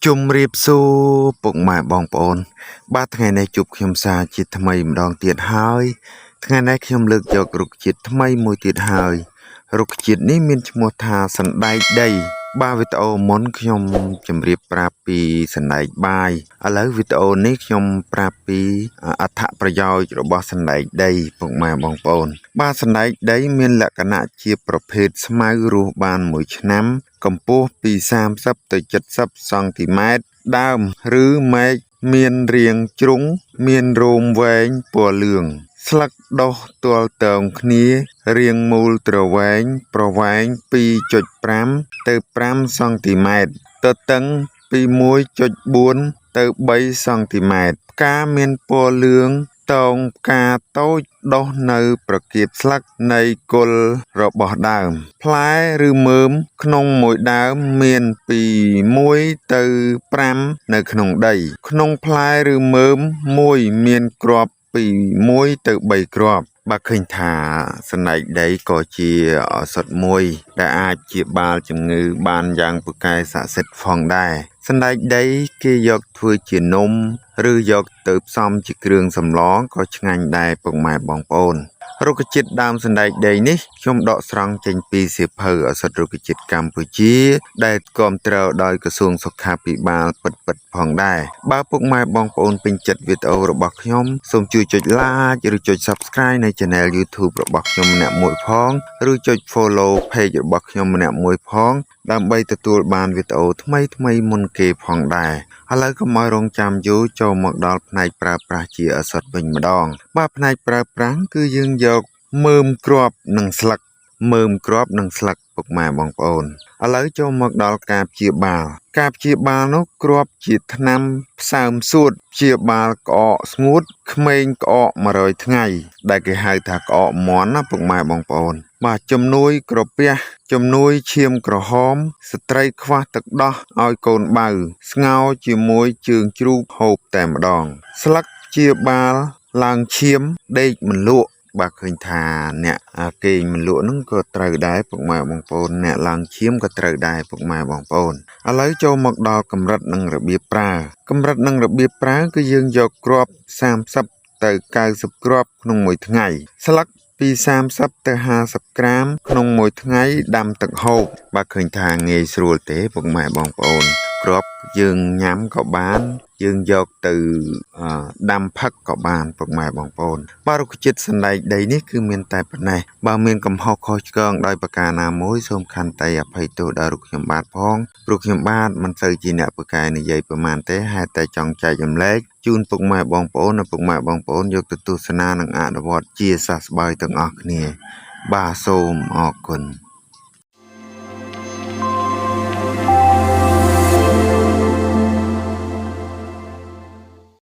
ជំរាបសួរពុកម៉ែបងប្អូនបាទថ្ងៃនេះជួបខ្ញុំសាជាថ្មីម្ដងទៀតហើយថ្ងៃនេះខ្ញុំលើកយករុក្ខជាតិថ្មីមួយទៀតហើយរុក្ខជាតិនេះមានឈ្មោះថាសណ្ដែកដីបាទវីដេអូមុនខ្ញុំជម្រាបប្រាប់ពីសណ្ដែកបាយឥឡូវវីដេអូនេះខ្ញុំប្រាប់ពីអត្ថប្រយោជន៍របស់សណ្ដែកដីពុកម៉ែបងប្អូនបាទសណ្ដែកដីមានលក្ខណៈជាប្រភេទស្មៅរស់បាន1ឆ្នាំកម្ពស់ពី30ទៅ70សង់ទីម៉ែត្រដើមឬមែកមានរាងជ្រុងមានរោមវែងពណ៌លឿងស្លឹកដុះទាល់ទងគ្នារាងមូលទ្រវែងប្រវែង 2.5 ទៅ5សង់ទីម៉ែត្រទទឹងពី 1.4 ទៅ3សង់ទីម៉ែត្រផ្កាមានពណ៌លឿងតោងផ្កាតូចដុះនៅប្រគាបស្លឹកនៃគល់របស់ដើមផ្លែឬមើមក្នុងមួយដើមមានពី1ទៅ5នៅក្នុងដីក្នុងផ្លែឬមើមមួយមានគ្រាប់ពី1ទៅ3គ្រាប់បើឃើញថាសណ្ដែកដីក៏ជាឱសថមួយដែលអាចព្យាបាលជំងឺបានយ៉ាងពូកែស័ក្តិសិទ្ធិផងដែរសណ្ដែកដីគេយកធ្វើជានំឬយកទៅផ្សំជាគ្រឿងសម្លក៏ឆ្ងាញ់ដែរពុកម៉ែបងប្អូនរុក្ខជាតិដើមសណ្ដែកដីនេះខ្ញុំដកស្រង់ចេញពីសៀវភៅឱសថរុក្ខជាតិកម្ពុជាដែលគាំទ្រដោយក្រសួងសុខាភិបាលពិតៗផងដែរបើពុកម៉ែបងប្អូនពេញចិត្តវីដេអូរបស់ខ្ញុំសូមជួយចុច like ឬចុច Subscribe នៅ Channel YouTube របស់ខ្ញុំម្នាក់មួយផងឬចុច Follow Page របស់ខ្ញុំម្នាក់មួយផងដើម្បីទទួលបានវីដេអូថ្មីមុនគេផងដែរឥឡូវកុំឲ្យរងចាំយូរចូលមកដល់ផ្នែកប្រើប្រាស់ជាឱសថវិញម្ដងបាទផ្នែកប្រើប្រាស់គឺយើងយកមើមគ្រាប់និងស្លឹកពុកម៉ែបងប្អូនឥឡូវចូលមកដល់ការព្យាបាលនោះគ្រាប់ជាថ្នាំផ្សើមសួតព្យាបាលក្អកស្ងួតក្មេងក្អក100ថ្ងៃដែលគេហៅថាក្អកមាន់ណាពុកម៉ែបងប្អូនបាទជំនួយក្រពះជំនួយឈាមក្រហមស្ត្រីខ្វះទឹកដោះឲ្យកូនបៅស្ងោរជាមួយជើងជ្រូកហូបតែម្ដងស្លឹកព្យាបាលឡើងឈាមដេកមិនលក់បាទឃើញថាអ្នកគេងមិនលក់ហ្នឹងក៏ត្រូវដែរពុកម៉ែបងប្អូនអ្នកឡើងឈាមក៏ត្រូវដែរពុកម៉ែបងប្អូនឥឡូវចូលមកដល់កម្រិតនិងរបៀបប្រើគឺយើងយកគ្រាប់30ទៅ90គ្រាប់ក្នុងមួយថ្ងៃស្លឹកពី30ទៅ50ក្រាមក្នុងមួយថ្ងៃដាំទឹកហូបបាទឃើញថាងាយស្រួលទេពុកម៉ែបងប្អូនគ្រាប់យើងញ៉ាំក៏បានយើងយកទៅដាំផឹកក៏បានពុកម៉ែបងប្អូនបាទរុក្ខជាតិសណ្ដែកដីនេះគឺមានតែប៉ុណ្ណេះបើមានកំហុសខុសឆ្គងដោយប្រការណាមួយសូមខន្តីអភ័យទោសដល់រូបខ្ញុំបាទផងព្រោះខ្ញុំបាទមិនសូវជាអ្នកពូកែនិយាយប្រមាណទេហេតុតែចង់ចែករំលែកជូនពុកម៉ែបងប្អូននិងពុកម៉ែបងប្អូនយកទៅទស្សនានិងអនុវត្តជាសះស្បើយទាំងអស់គ្នាបាទសូមអរគុណ